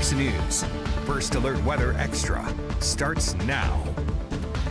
Fox News. First Alert Weather Extra starts now.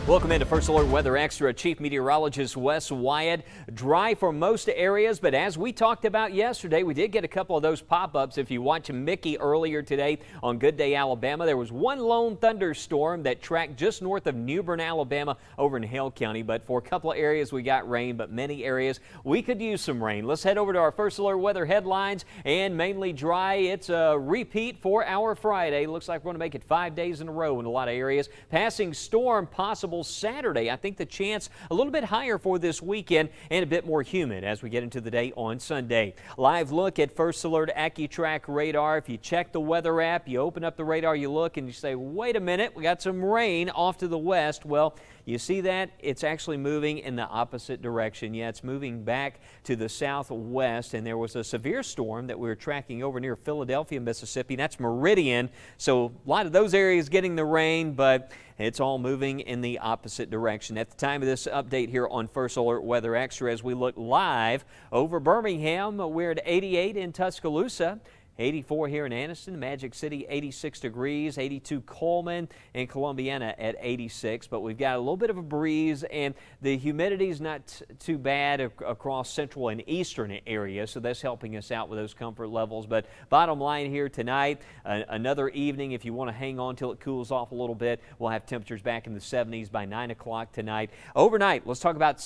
Welcome into First Alert Weather Extra. Chief Meteorologist Wes Wyatt. Dry for most areas, but as we talked about yesterday, we did get a couple of those pop-ups. If you watched Mickey earlier today on Good Day, Alabama, there was one lone thunderstorm that tracked just north of New Bern, Alabama, over in Hale County. But for a couple of areas, we got rain, but many areas we could use some rain. Let's head over to our First Alert Weather headlines, and mainly dry. It's a repeat for our Friday. Looks like we're going to make it 5 days in a row in a lot of areas. Passing storm possible Saturday. I think the chance a little bit higher for this weekend and a bit more humid as we get into the day on Sunday. Live look at First Alert AccuTrack radar. If you check the weather app, you open up the radar, you look and you say, wait a minute, we got some rain off to the west. Well, you see that? It's actually moving in the opposite direction. Yeah, it's moving back to the southwest, and there was a severe storm that we were tracking over near Philadelphia, Mississippi. That's Meridian, so a lot of those areas getting the rain, but it's all moving in the opposite direction. At the time of this update here on First Alert Weather Extra, as we look live over Birmingham, we're at 88 in Tuscaloosa. 84 here in Anniston, Magic City 86 degrees, 82 Coleman, and Columbiana at 86. But we've got a little bit of a breeze, and the humidity is not too bad across central and eastern areas, so that's helping us out with those comfort levels. But bottom line here tonight, another evening, if you want to hang on till it cools off a little bit, we'll have temperatures back in the 70s by 9 o'clock tonight. Overnight, let's talk about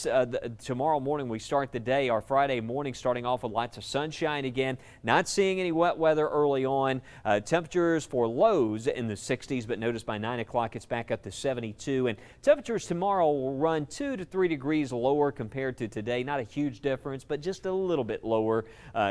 tomorrow morning. We start the day, our Friday morning, starting off with lots of sunshine again. Not seeing any wet weather early on. Temperatures for lows in the 60s, but notice by 9 o'clock it's back up to 72. And temperatures tomorrow will run 2 to 3 degrees lower compared to today. Not a huge difference, but just a little bit lower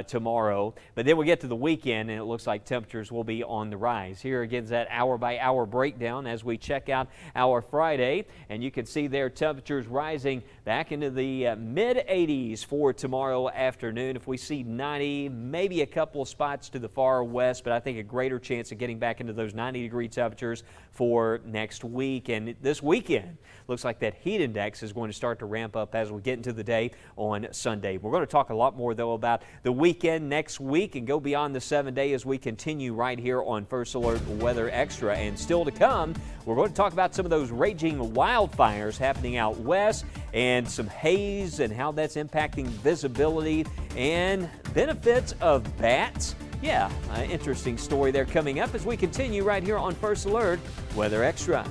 tomorrow. But then we get to the weekend, and it looks like temperatures will be on the rise. Here again is that hour-by-hour breakdown as we check out our Friday. And you can see there temperatures rising back into the mid-80s for tomorrow afternoon. If we see 90, maybe a couple of spots to the far west, but I think a greater chance of getting back into those 90-degree temperatures for next week. And this weekend, looks like that heat index is going to start to ramp up as we get into the day on Sunday. We're going to talk a lot more, though, about the weekend next week and go beyond the 7-day as we continue right here on First Alert Weather Extra. And still to come, we're going to talk about some of those raging wildfires happening out west and some haze and how that's impacting visibility and benefits of bats. Yeah, interesting story there coming up as we continue right here on First Alert Weather Extra.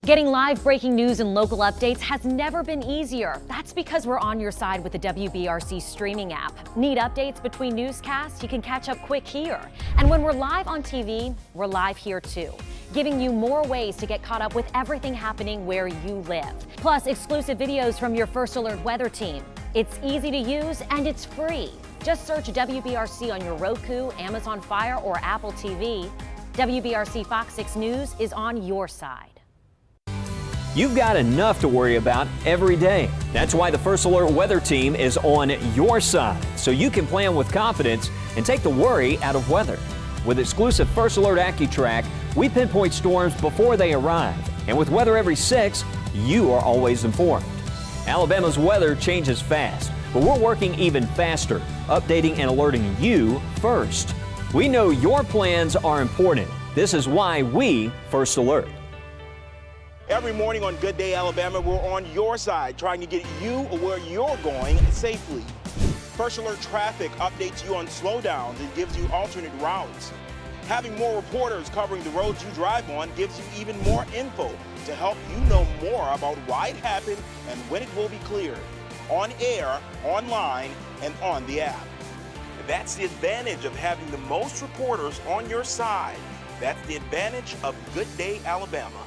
Getting live breaking news and local updates has never been easier. That's because we're on your side with the WBRC streaming app. Need updates between newscasts? You can catch up quick here. And when we're live on TV, we're live here too, giving you more ways to get caught up with everything happening where you live. Plus, exclusive videos from your First Alert weather team. It's easy to use and it's free. Just search WBRC on your Roku, Amazon Fire, or Apple TV. WBRC Fox 6 News is on your side. You've got enough to worry about every day. That's why the First Alert Weather Team is on your side, so you can plan with confidence and take the worry out of weather. With exclusive First Alert AccuTrack, we pinpoint storms before they arrive. And with Weather Every 6, you are always informed. Alabama's weather changes fast, but we're working even faster, updating and alerting you first. We know your plans are important. This is why we First Alert. Every morning on Good Day, Alabama, we're on your side, trying to get you where you're going safely. First Alert Traffic updates you on slowdowns and gives you alternate routes. Having more reporters covering the roads you drive on gives you even more info to help you know more about why it happened and when it will be cleared. On air, online, and on the app. That's the advantage of having the most reporters on your side. That's the advantage of Good Day, Alabama.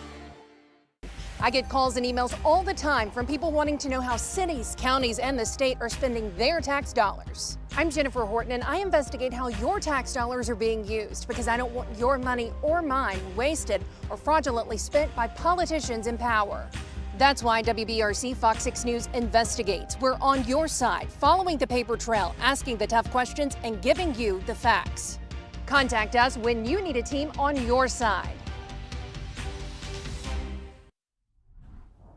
I get calls and emails all the time from people wanting to know how cities, counties, and the state are spending their tax dollars. I'm Jennifer Horton, and I investigate how your tax dollars are being used because I don't want your money or mine wasted or fraudulently spent by politicians in power. That's why WBRC Fox 6 News investigates. We're on your side, following the paper trail, asking the tough questions, and giving you the facts. Contact us when you need a team on your side.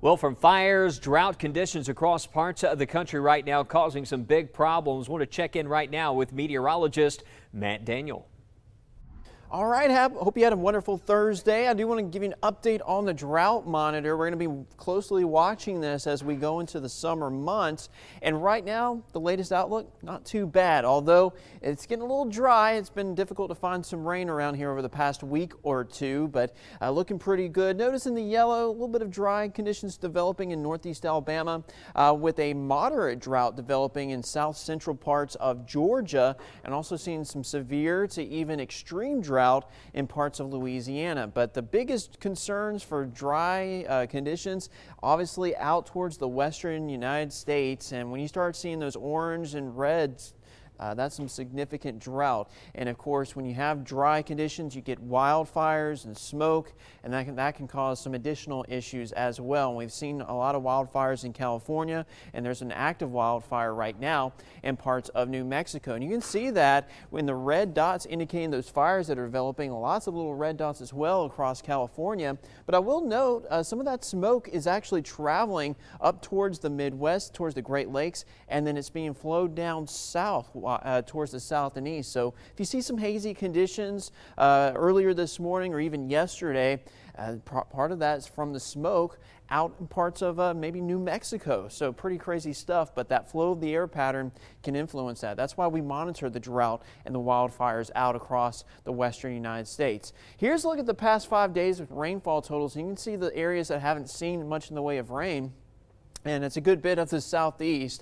Well, from fires, drought conditions across parts of the country right now causing some big problems. Want to check in right now with meteorologist Matt Daniel. All right, hope you had a wonderful Thursday. I do want to give you an update on the drought monitor. We're going to be closely watching this as we go into the summer months. And right now, the latest outlook, not too bad. Although it's getting a little dry, it's been difficult to find some rain around here over the past week or two, but looking pretty good. Notice in the yellow, a little bit of dry conditions developing in northeast Alabama with a moderate drought developing in south central parts of Georgia, and also seeing some severe to even extreme drought in parts of Louisiana. But the biggest concerns for dry conditions obviously out towards the western United States, and when you start seeing those orange and reds, that's some significant drought. And of course, when you have dry conditions, you get wildfires and smoke, and that can cause some additional issues as well. And we've seen a lot of wildfires in California, and there's an active wildfire right now in parts of New Mexico. And you can see that when the red dots indicating those fires that are developing, lots of little red dots as well across California. But I will note some of that smoke is actually traveling up towards the Midwest, towards the Great Lakes, and then it's being flowed down south towards the south and east. So if you see some hazy conditions earlier this morning or even yesterday, part of that is from the smoke out in parts of maybe New Mexico. So pretty crazy stuff, but that flow of the air pattern can influence that. That's why we monitor the drought and the wildfires out across the western United States. Here's a look at the past 5 days with rainfall totals. You can see the areas that haven't seen much in the way of rain. And it's a good bit of the southeast.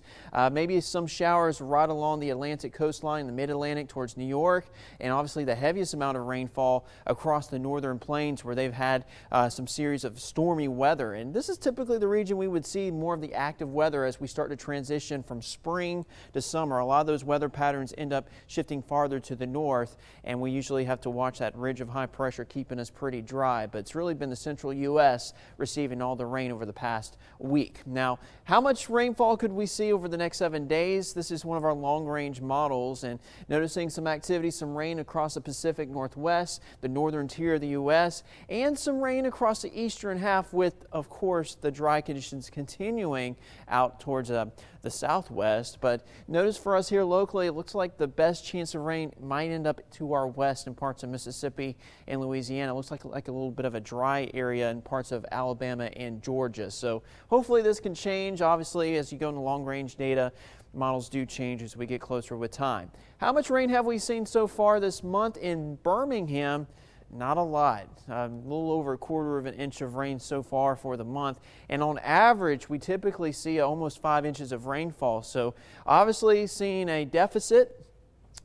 Maybe some showers right along the Atlantic coastline, the mid-Atlantic towards New York, and obviously the heaviest amount of rainfall across the northern plains where they've had some series of stormy weather. And this is typically the region we would see more of the active weather as we start to transition from spring to summer. A lot of those weather patterns end up shifting farther to the north, and we usually have to watch that ridge of high pressure keeping us pretty dry. But it's really been the central U.S. receiving all the rain over the past week. Now, how much rainfall could we see over the next 7 days? This is one of our long-range models, and noticing some activity, some rain across the Pacific Northwest, the northern tier of the U.S., and some rain across the eastern half with, of course, the dry conditions continuing out towards the southwest. But notice for us here locally, it looks like the best chance of rain might end up to our west in parts of Mississippi and Louisiana. It looks like a little bit of a dry area in parts of Alabama and Georgia. So hopefully this can change. Obviously, as you go into long-range data, models do change as we get closer with time. How much rain have we seen so far this month in Birmingham? Not a lot, a little over 1/4 inch of rain so far for the month. And on average, we typically see almost 5 inches of rainfall. So obviously seeing a deficit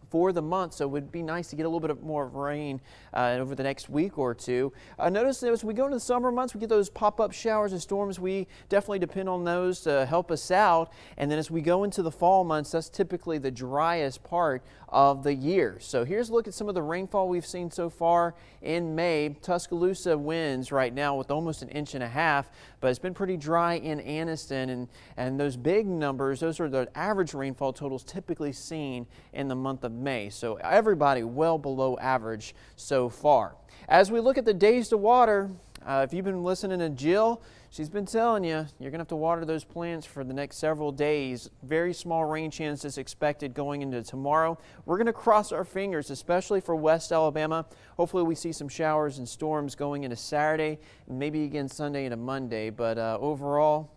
for the month, so it would be nice to get a little bit more of rain over the next week or two. Notice that as we go into the summer months, we get those pop-up showers and storms. We definitely depend on those to help us out. And then as we go into the fall months, that's typically the driest part of the year. So here's a look at some of the rainfall we've seen so far in May. Tuscaloosa winds right now with almost 1.5 inches, but it's been pretty dry in Anniston, and those big numbers, those are the average rainfall totals typically seen in the month of May. So everybody well below average so far. As we look at the days to water, if you've been listening to Jill, she's been telling you, you're going to have to water those plants for the next several days. Very small rain chances expected going into tomorrow. We're going to cross our fingers, especially for West Alabama. Hopefully we see some showers and storms going into Saturday, and maybe again Sunday into Monday. But overall,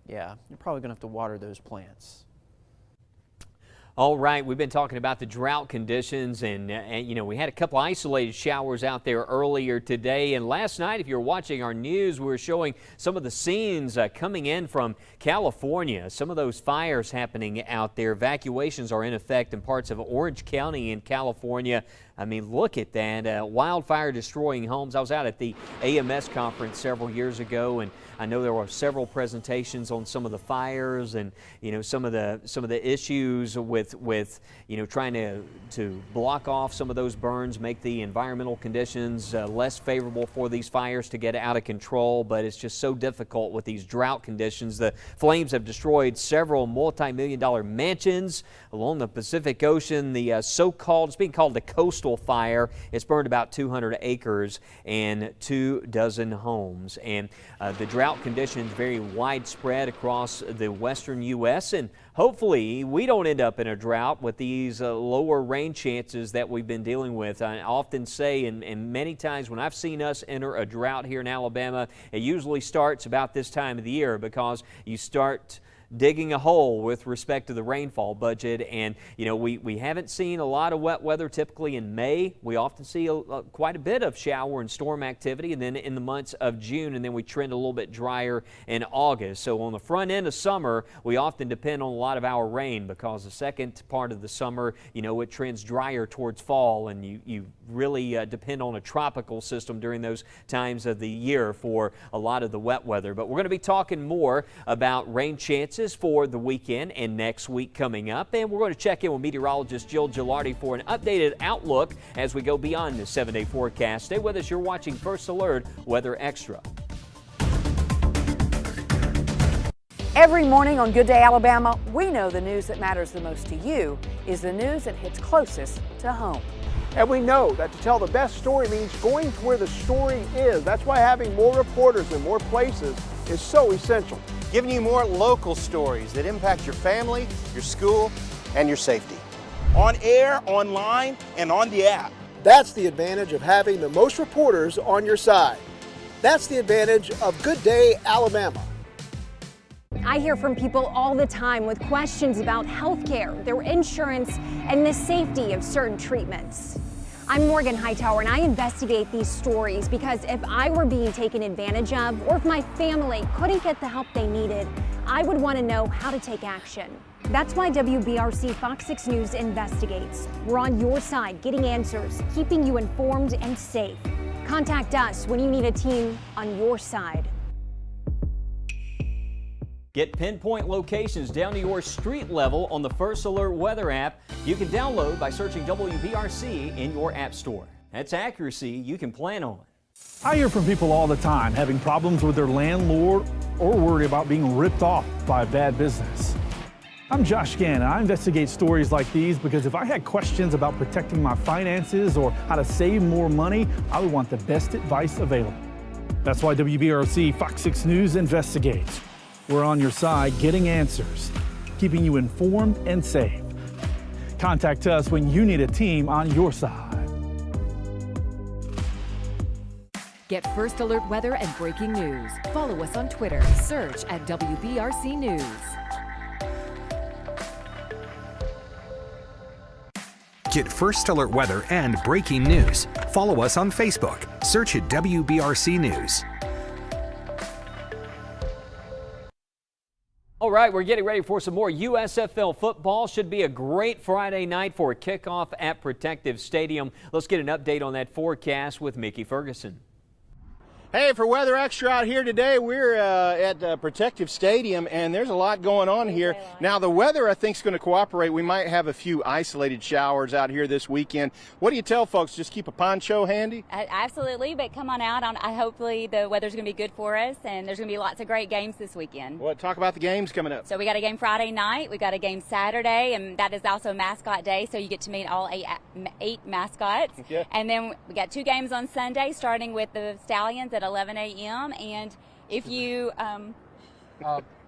yeah, you're probably going to have to water those plants. All right, we've been talking about the drought conditions, and you know, we had a couple isolated showers out there earlier today. And last night, if you're watching our news, we were showing some of the scenes coming in from California. Some of those fires happening out there. Evacuations are in effect in parts of Orange County in California. I mean, look at that. Wildfire destroying homes. I was out at the AMS conference several years ago, and I know there were several presentations on some of the fires and, you know, some of the issues with with trying to block off some of those burns, make the environmental conditions less favorable for these fires to get out of control. But it's just so difficult with these drought conditions. The flames have destroyed several multi-million-dollar mansions along the Pacific Ocean. The it's being called the Coastal Fire. It's burned about 200 acres and 24 homes. And the drought conditions very widespread across the western U.S. and hopefully we don't end up in a drought with these lower rain chances that we've been dealing with. I often say, and many times when I've seen us enter a drought here in Alabama, it usually starts about this time of the year because you start digging a hole with respect to the rainfall budget. And we haven't seen a lot of wet weather typically in May. We often see quite a bit of shower and storm activity, and then in the months of June, and then we trend a little bit drier in August. So on the front end of summer, we often depend on a lot of our rain because the second part of the summer, it trends drier towards fall, and you really depend on a tropical system during those times of the year for a lot of the wet weather. But we're going to be talking more about rain chances for the weekend and next week coming up. And we're going to check in with meteorologist Jill Gilardi for an updated outlook as we go beyond the 7-day forecast. Stay with us. You're watching First Alert Weather Extra. Every morning on Good Day Alabama, we know the news that matters the most to you is the news that hits closest to home. And we know that to tell the best story means going to where the story is. That's why having more reporters in more places is so essential. Giving you more local stories that impact your family, your school, and your safety. On air, online, and on the app. That's the advantage of having the most reporters on your side. That's the advantage of Good Day Alabama. I hear from people all the time with questions about healthcare, their insurance, and the safety of certain treatments. I'm Morgan Hightower, and I investigate these stories because if I were being taken advantage of, or if my family couldn't get the help they needed, I would want to know how to take action. That's why WBRC Fox 6 News investigates. We're on your side, getting answers, keeping you informed and safe. Contact us when you need a team on your side. Get pinpoint locations down to your street level on the First Alert Weather app. You can download by searching WBRC in your app store. That's accuracy you can plan on. I hear from people all the time having problems with their landlord or worry about being ripped off by a bad business. I'm Josh Gann, and I investigate stories like these because if I had questions about protecting my finances or how to save more money, I would want the best advice available. That's why WBRC Fox 6 News investigates. We're on your side getting answers, keeping you informed and safe. Contact us when you need a team on your side. Get First Alert weather and breaking news. Follow us on Twitter. Search at WBRC News. Get First Alert weather and breaking news. Follow us on Facebook. Search at WBRC News. All right, we're getting ready for some more USFL football. Should be a great Friday night for a kickoff at Protective Stadium. Let's get an update on that forecast with Mickey Ferguson. Hey, for Weather Extra out here today, we're at Protective Stadium, and there's a lot going on here. Now, the weather, I think, is going to cooperate. We might have a few isolated showers out here this weekend. What do you tell folks? Just keep a poncho handy? Absolutely, but come on out. Hopefully the weather's going to be good for us, and there's going to be lots of great games this weekend. Well, talk about the games coming up. So we got a game Friday night. We got a game Saturday, and that is also Mascot Day, so you get to meet all eight mascots. Yeah. And then we got 2 games on Sunday, starting with the Stallions at 11 a.m. And if you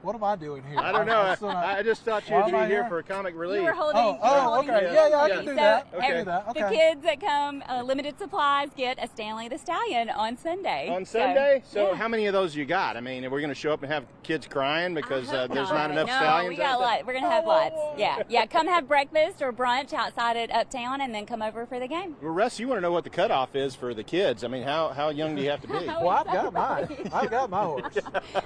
What am I doing here? I don't know. I just thought you'd be here for a comic relief. you were holding. Okay. Yeah, I can do that. Okay. The kids that come, limited supplies, get a Stanley the Stallion on Sunday. On Sunday? So yeah. how many of those you got? I mean, we're going to show up and have kids crying because there's not enough Stallions? No, we got a lot. We're going to have lots. Yeah. Come have breakfast or brunch outside at Uptown and then come over for the game. Well, Russ, you want to know what the cutoff is for the kids. I mean, how young do you have to be? Well, I've got mine. I've got my horse.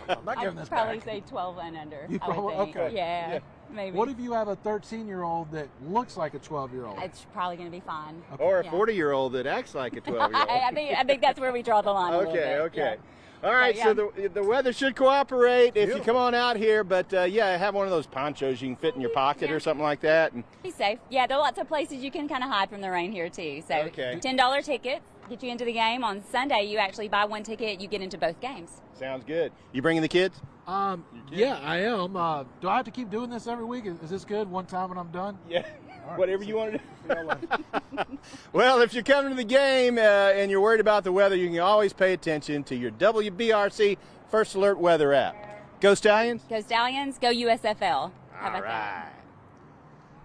I'm not giving I'd this probably back. say 12. 12 and under. You I would probably- think. okay. Yeah, maybe. What if you have a 13-year-old that looks like a 12-year-old? It's probably going to be fine. Or a Yeah. 40-year-old that acts like a 12-year-old. I think that's where we draw the line. A little bit. Okay. Yeah. All right, So, so the weather should cooperate if you come on out here, but yeah, have one of those ponchos you can fit in your pocket or something like that. And Be safe. Yeah, there are lots of places you can kind of hide from the rain here too. So Okay. $10 tickets get you into the game. On Sunday, you actually buy one ticket, you get into both games. sounds good. You bringing the kids? Yeah, I am. Do I have to keep doing this every week? Is this good? One time when I'm done? Yeah. Whatever you want to do. Well, if you're coming to the game and you're worried about the weather, you can always pay attention to your WBRC First Alert weather app. Go Stallions. Go Stallions, go USFL. How about that?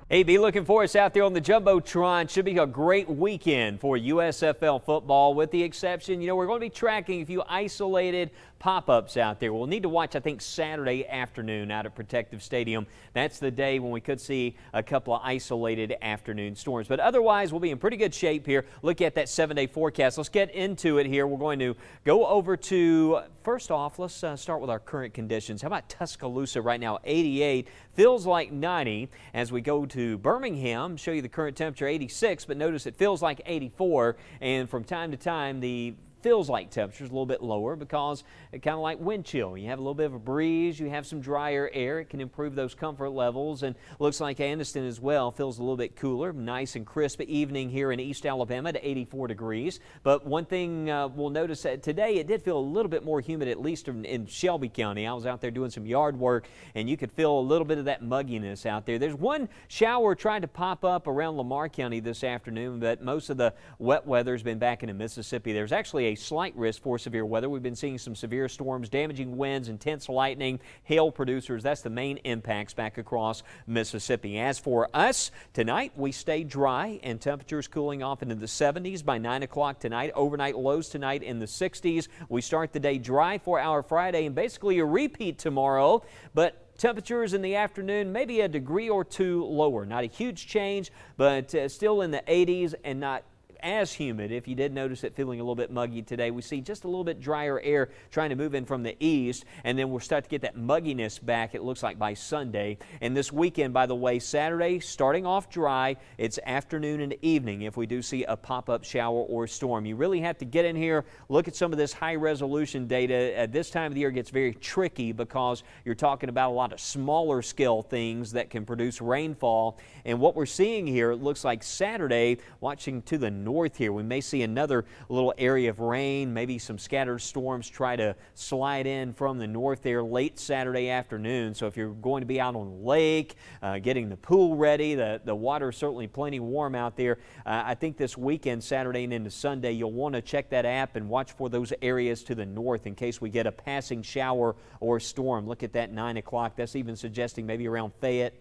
Hey, be looking for us out there on the Jumbotron. Should be a great weekend for USFL football, with the exception, we're going to be tracking a few isolated pop-ups out there. We'll need to watch, I think, Saturday afternoon out at Protective Stadium. That's the day when we could see a couple of isolated afternoon storms. But otherwise, we'll be in pretty good shape here. Look at that 7-day forecast. Let's get into it here. We're going to go over to, first off, let's start with our current conditions. How about Tuscaloosa right now, 88. Feels like 90. As we go to Birmingham, show you the current temperature, 86, but notice it feels like 84. And from time to time, the feels like temperature is a little bit lower because it kind of like wind chill. You have a little bit of a breeze, you have some drier air. It can improve those comfort levels, and looks like Anniston as well feels a little bit cooler. Nice and crisp evening here in East Alabama at 84 degrees. But one thing we'll notice that today it did feel a little bit more humid, at least in Shelby County. I was out there doing some yard work, and you could feel a little bit of that mugginess out there. There's one shower trying to pop up around Lamar County this afternoon, but most of the wet weather has been back into Mississippi. There's actually a slight risk for severe weather. We've been seeing some severe storms, damaging winds, intense lightning, hail producers. That's the main impacts back across Mississippi. As for us, tonight we stay dry and temperatures cooling off into the 70s by 9 o'clock tonight. Overnight lows tonight in the 60s. We start the day dry for our Friday and basically a repeat tomorrow, but temperatures in the afternoon, maybe a degree or two lower. Not a huge change, but still in the 80s and not as humid. If you did notice it feeling a little bit muggy today, we see just a little bit drier air trying to move in from the east, and then we'll start to get that mugginess back, it looks like, by Sunday. And this weekend, by the way, Saturday starting off dry. It's afternoon and evening if we do see a pop-up shower or storm. You really have to get in here, look at some of this high-resolution data. At this time of the year, it gets very tricky because you're talking about a lot of smaller scale things that can produce rainfall. And what we're seeing here, it looks like Saturday, watching to the north here, we may see another little area of rain, maybe some scattered storms try to slide in from the north there late Saturday afternoon. So if you're going to be out on the lake, getting the pool ready, the water is certainly plenty warm out there. I think this weekend, Saturday and into Sunday, you'll want to check that app and watch for those areas to the north in case we get a passing shower or storm. Look at that 9 o'clock. That's even suggesting maybe around Fayette,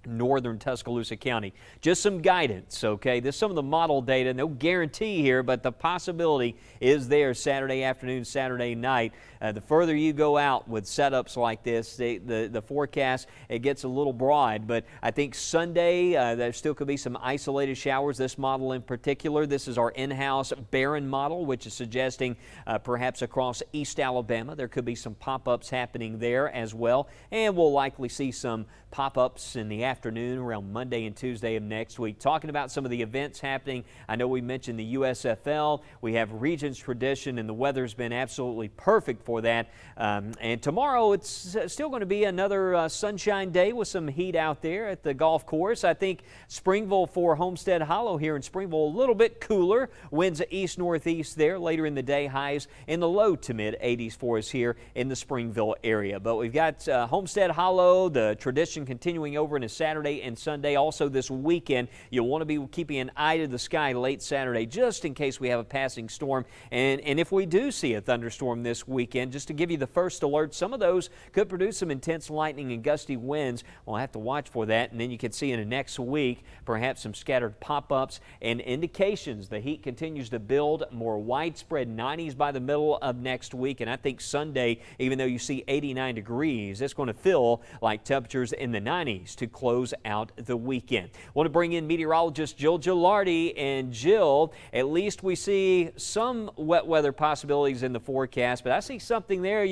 northern Tuscaloosa County. Just some guidance, okay? This is some of the model data. No guarantee here, but the possibility is there Saturday afternoon, Saturday night. The further you go out with setups like this, the forecast, it gets a little broad. But I think Sunday, there still could be some isolated showers. This model in particular, this is our in-house Barron model, which is suggesting perhaps across East Alabama, there could be some pop-ups happening there as well. And we'll likely see some pop-ups in the afternoon around Monday and Tuesday of next week. Talking about some of the events happening, I know we mentioned the USFL. We have Regions Tradition, and the weather's been absolutely perfect for that. And tomorrow, it's still going to be another sunshine day with some heat out there at the golf course. I think Springville for Homestead Hollow here in Springville, a little bit cooler. Winds east-northeast there later in the day. Highs in the low to mid-80s for us here in the Springville area. But we've got Homestead Hollow, the Tradition continuing over into Saturday and Sunday. Also this weekend, you'll want to be keeping an eye to the sky late Saturday just in case we have a passing storm. And if we do see a thunderstorm this weekend, just to give you the first alert, some of those could produce some intense lightning and gusty winds. We'll have to watch for that. And then you can see in the next week perhaps some scattered pop-ups and indications the heat continues to build. More widespread 90s by the middle of next week. And I think Sunday, even though you see 89 degrees, it's going to feel like temperatures in the 90s to close close out the weekend. Want to bring in meteorologist Jill Gilardi. And Jill, at least we see some wet weather possibilities in the forecast, but I see something there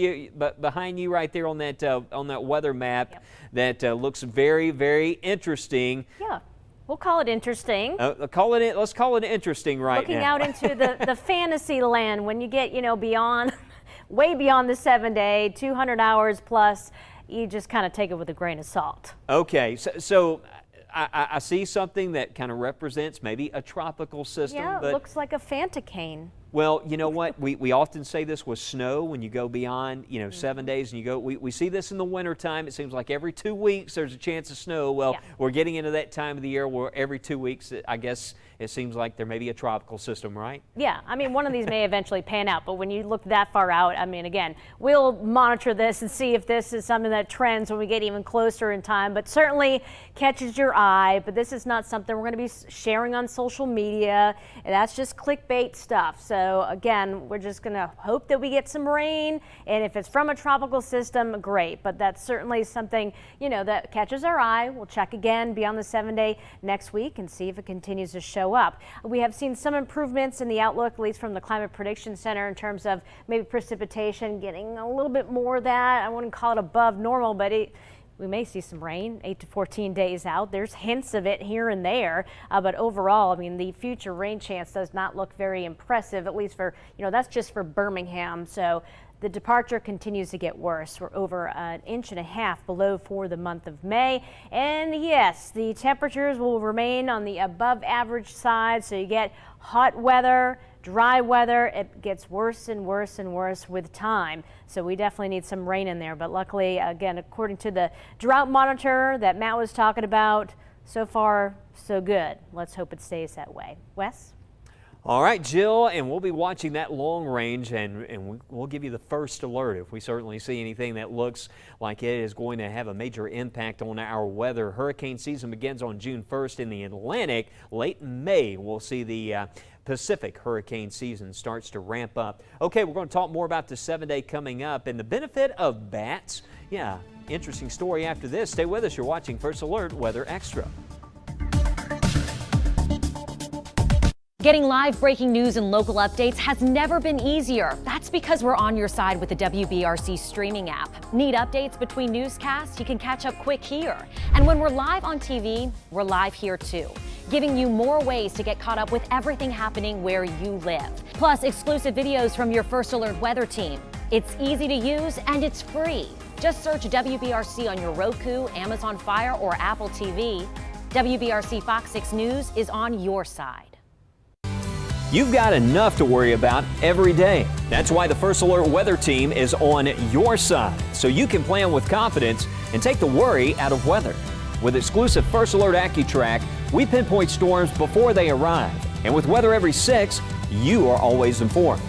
behind you right there on that weather map that looks very, very interesting. Yeah. We'll call it interesting. Let's call it interesting right Looking now. out into the fantasy land when you get, beyond, way beyond the 7-day, 200 hours plus, you just kind of take it with a grain of salt. Okay, so I see something that kind of represents maybe a tropical system. Yeah, but it looks like a Fantacane. Well, you know what? We often say this with snow when you go beyond, 7 days and you go, we see this in the wintertime. It seems like every 2 weeks there's a chance of snow. Well, we're getting into that time of the year where every 2 weeks, I guess it seems like there may be a tropical system, right? Yeah, I mean, one of these may eventually pan out, but when you look that far out, I mean, again, we'll monitor this and see if this is something that trends when we get even closer in time, but certainly catches your eye. But this is not something we're going to be sharing on social media, and that's just clickbait stuff. So again, we're just going to hope that we get some rain, and if it's from a tropical system, great. But that's certainly something, that catches our eye. We'll check again beyond the 7-day next week and see if it continues to show up. We have seen some improvements in the outlook, at least from the Climate Prediction Center, in terms of maybe precipitation getting a little bit more of that. I wouldn't call it above normal, but we may see some rain 8 to 14 days out. There's hints of it here and there, but overall, I mean, the future rain chance does not look very impressive, at least for, that's just for Birmingham. So the departure continues to get worse. We're over 1.5 inches below for the month of May. And yes, the temperatures will remain on the above average side. So you get hot weather, dry weather. It gets worse and worse and worse with time. So we definitely need some rain in there. But luckily, again, according to the drought monitor that Matt was talking about, so far, so good. Let's hope it stays that way. Wes? All right, Jill, and we'll be watching that long range, and we'll give you the first alert if we certainly see anything that looks like it is going to have a major impact on our weather. Hurricane season begins on June 1st in the Atlantic. Late in May, we'll see the Pacific hurricane season starts to ramp up. Okay, we're going to talk more about the 7-day coming up and the benefit of bats. Yeah, interesting story after this. Stay with us. You're watching First Alert Weather Extra. Getting live breaking news and local updates has never been easier. That's because we're on your side with the WBRC streaming app. Need updates between newscasts? You can catch up quick here. And when we're live on TV, we're live here too, giving you more ways to get caught up with everything happening where you live. Plus, exclusive videos from your First Alert weather team. It's easy to use and it's free. Just search WBRC on your Roku, Amazon Fire, or Apple TV. WBRC Fox 6 News is on your side. You've got enough to worry about every day. That's why the First Alert weather team is on your side, so you can plan with confidence and take the worry out of weather. With exclusive First Alert AccuTrack, we pinpoint storms before they arrive. And with Weather Every 6, you are always informed.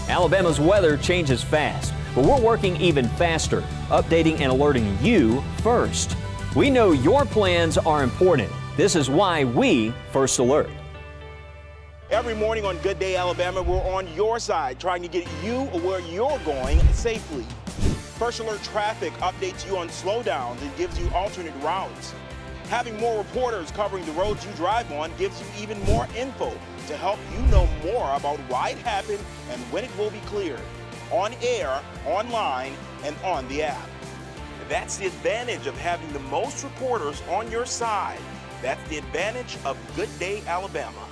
Alabama's weather changes fast, but we're working even faster, updating and alerting you first. We know your plans are important. This is why we First Alert. Every morning on Good Day Alabama, we're on your side, trying to get you where you're going safely. First Alert Traffic updates you on slowdowns and gives you alternate routes. Having more reporters covering the roads you drive on gives you even more info to help you know more about why it happened and when it will be cleared. On air, online, and on the app. That's the advantage of having the most reporters on your side. That's the advantage of Good Day Alabama.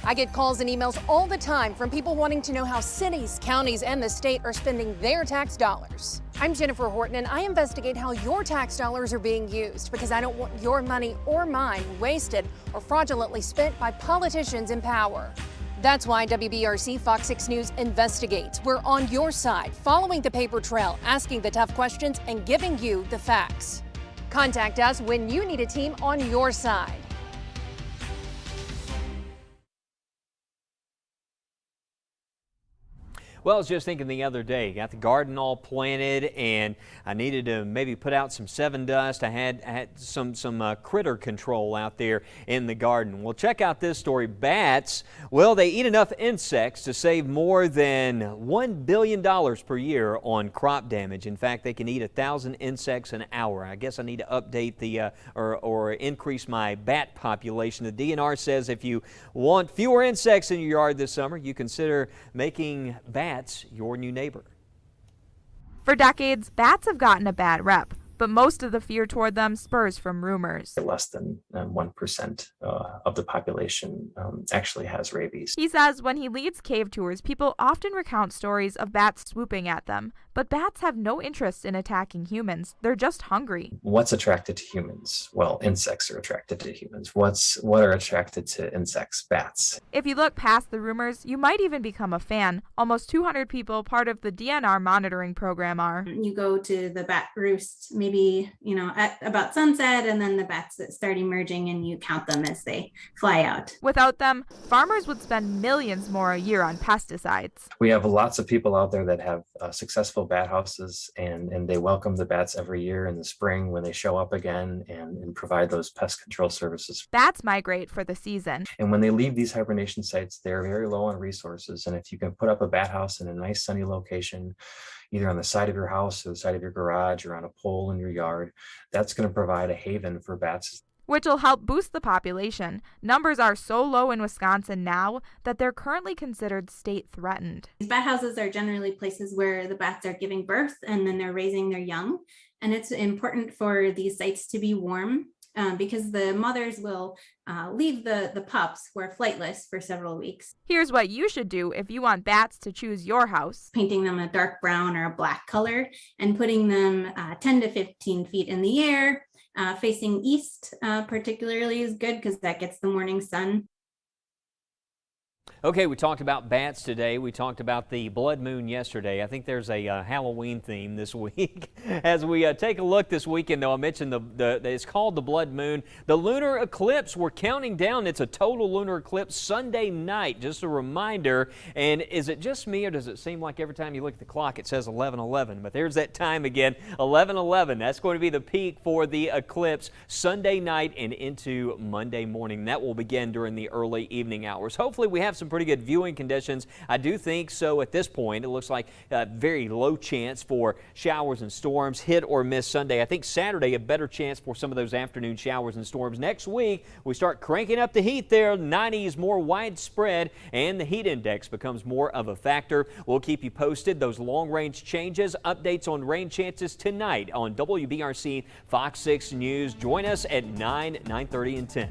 I get calls and emails all the time from people wanting to know how cities, counties, and the state are spending their tax dollars. I'm Jennifer Horton, and I investigate how your tax dollars are being used because I don't want your money or mine wasted or fraudulently spent by politicians in power. That's why WBRC Fox 6 News investigates. We're on your side, following the paper trail, asking the tough questions, and giving you the facts. Contact us when you need a team on your side. Well, I was just thinking the other day, got the garden all planted and I needed to maybe put out some Sevin dust. I had some critter control out there in the garden. Well, check out this story. Bats, well, they eat enough insects to save more than $1 billion per year on crop damage. In fact, they can eat 1,000 insects an hour. I guess I need to update the or increase my bat population. The DNR says if you want fewer insects in your yard this summer, you consider making bats your new neighbor. For decades, bats have gotten a bad rep, but most of the fear toward them spurs from rumors. Less than 1% of the population actually has rabies. He says when he leads cave tours, people often recount stories of bats swooping at them, but bats have no interest in attacking humans. They're just hungry. What's attracted to humans? Well, insects are attracted to humans. What are attracted to insects? Bats. If you look past the rumors, you might even become a fan. Almost 200 people part of the DNR monitoring program are. You go to the bat roost maybe, at about sunset, and then the bats that start emerging and you count them as they fly out. Without them, farmers would spend millions more a year on pesticides. We have lots of people out there that have successful bat houses, and they welcome the bats every year in the spring when they show up again and provide those pest control services. Bats migrate for the season. And when they leave these hibernation sites, they're very low on resources. And if you can put up a bat house in a nice sunny location, either on the side of your house or the side of your garage or on a pole in your yard, that's going to provide a haven for bats. Which will help boost the population. Numbers are so low in Wisconsin now that they're currently considered state threatened. These bat houses are generally places where the bats are giving birth and then they're raising their young. And it's important for these sites to be warm because the mothers will leave the pups who are flightless for several weeks. Here's what you should do if you want bats to choose your house. Painting them a dark brown or a black color and putting them 10 to 15 feet in the air. Facing east particularly is good because that gets the morning sun. Okay, we talked about bats today. We talked about the blood moon yesterday. I think there's a Halloween theme this week. As we take a look this weekend, though, I mentioned it's called the blood moon. The lunar eclipse, we're counting down. It's a total lunar eclipse Sunday night. Just a reminder. And is it just me, or does it seem like every time you look at the clock it says 11:11? But there's that time again, 11:11. That's going to be the peak for the eclipse Sunday night and into Monday morning. That will begin during the early evening hours. Hopefully we have some pretty good viewing conditions. I do think so at this point. It looks like a very low chance for showers and storms, hit or miss Sunday. I think Saturday a better chance for some of those afternoon showers and storms. Next week we start cranking up the heat there. 90s more widespread and the heat index becomes more of a factor. We'll keep you posted. Those long range changes, updates on rain chances tonight on WBRC Fox 6 News. Join us at 9, 9:30 and 10.